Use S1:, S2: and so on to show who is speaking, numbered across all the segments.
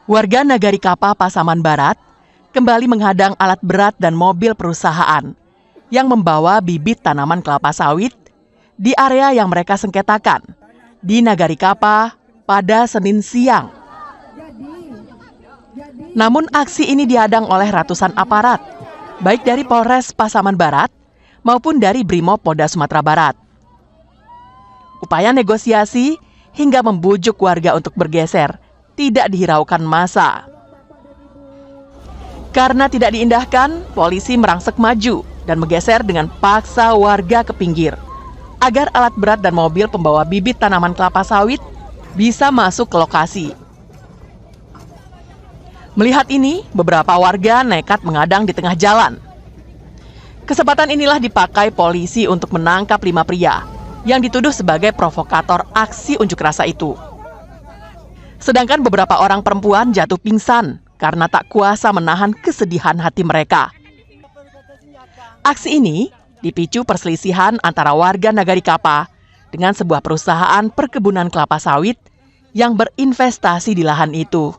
S1: Warga Nagari Kapa, Pasaman Barat kembali menghadang alat berat dan mobil perusahaan yang membawa bibit tanaman kelapa sawit di area yang mereka sengketakan di Nagari Kapa pada Senin siang. Namun aksi ini dihadang oleh ratusan aparat, baik dari Polres Pasaman Barat maupun dari Brimob Polda Sumatera Barat. Upaya negosiasi hingga membujuk warga untuk bergeser tidak dihiraukan massa. Karena tidak diindahkan, polisi merangsek maju dan menggeser dengan paksa warga ke pinggir agar alat berat dan mobil pembawa bibit tanaman kelapa sawit bisa masuk ke lokasi. Melihat ini, beberapa warga nekat mengadang di tengah jalan. Kesempatan inilah dipakai polisi untuk menangkap 5 pria yang dituduh sebagai provokator aksi unjuk rasa itu. Sedangkan beberapa orang perempuan jatuh pingsan karena tak kuasa menahan kesedihan hati mereka. Aksi ini dipicu perselisihan antara warga Nagari Kapa dengan sebuah perusahaan perkebunan kelapa sawit yang berinvestasi di lahan itu.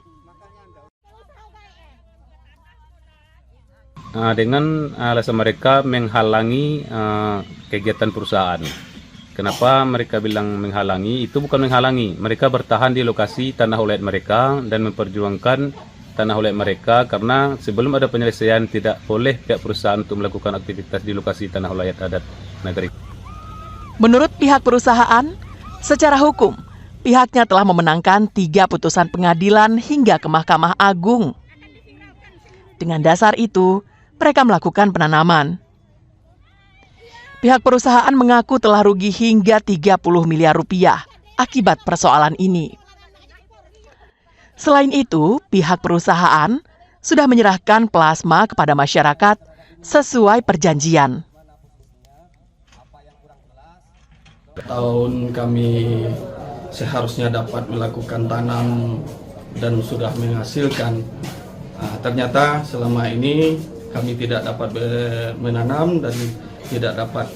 S2: Dengan alasan mereka menghalangi kegiatan perusahaan. Kenapa mereka bilang menghalangi? Itu bukan menghalangi. Mereka bertahan di lokasi tanah ulayat mereka dan memperjuangkan tanah ulayat mereka karena sebelum ada penyelesaian tidak boleh pihak perusahaan untuk melakukan aktivitas di lokasi tanah ulayat adat Nagari.
S1: Menurut pihak perusahaan, secara hukum, pihaknya telah memenangkan 3 putusan pengadilan hingga ke Mahkamah Agung. Dengan dasar itu, mereka melakukan penanaman. Pihak perusahaan mengaku telah rugi hingga 30 miliar rupiah akibat persoalan ini. Selain itu, pihak perusahaan sudah menyerahkan plasma kepada masyarakat sesuai perjanjian.
S3: Tahun kami seharusnya dapat melakukan tanam dan sudah menghasilkan. Ternyata selama ini kami tidak dapat menanam dan tidak dapat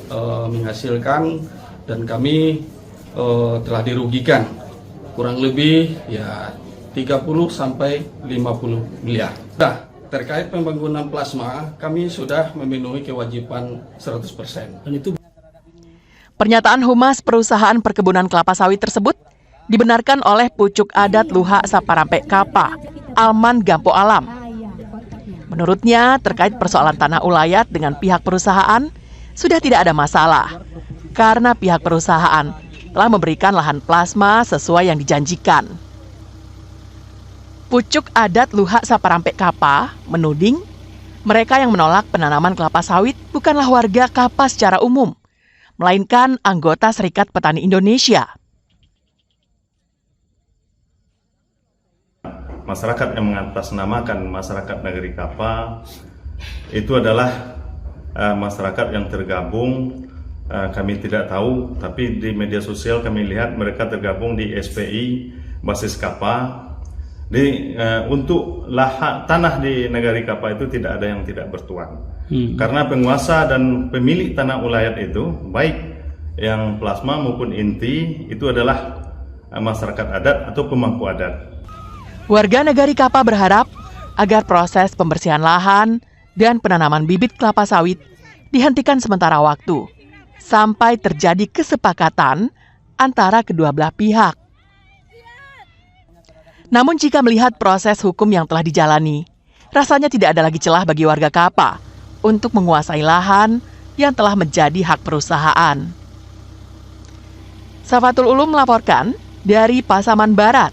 S3: menghasilkan, dan kami telah dirugikan kurang lebih ya 30 sampai 50 miliar. Nah, terkait pembangunan plasma kami sudah memenuhi kewajiban 100%. Dan itu
S1: Pernyataan Humas Perusahaan Perkebunan Kelapa Sawit tersebut dibenarkan oleh Pucuk Adat Luhak Saparampek Kapa, Alman Gampo Alam. Menurutnya, terkait persoalan tanah ulayat dengan pihak perusahaan sudah tidak ada masalah, karena pihak perusahaan telah memberikan lahan plasma sesuai yang dijanjikan. Pucuk Adat Luhak Saparampek Kapa menuding mereka yang menolak penanaman kelapa sawit bukanlah warga Kapa secara umum, melainkan anggota Serikat Petani Indonesia.
S4: Masyarakat yang mengatasnamakan masyarakat Nagari Kapa itu adalah masyarakat yang tergabung, kami tidak tahu, tapi di media sosial kami lihat mereka tergabung di SPI Basis Kapa. Untuk tanah di Nagari Kapa itu tidak ada yang tidak bertuan. Karena penguasa dan pemilik tanah ulayat itu, baik yang plasma maupun inti, itu adalah masyarakat adat atau pemangku adat.
S1: Warga Nagari Kapa berharap agar proses pembersihan lahan dan penanaman bibit kelapa sawit dihentikan sementara waktu sampai terjadi kesepakatan antara kedua belah pihak. Namun jika melihat proses hukum yang telah dijalani, rasanya tidak ada lagi celah bagi warga Kapa untuk menguasai lahan yang telah menjadi hak perusahaan. Safatul Ulum melaporkan dari Pasaman Barat.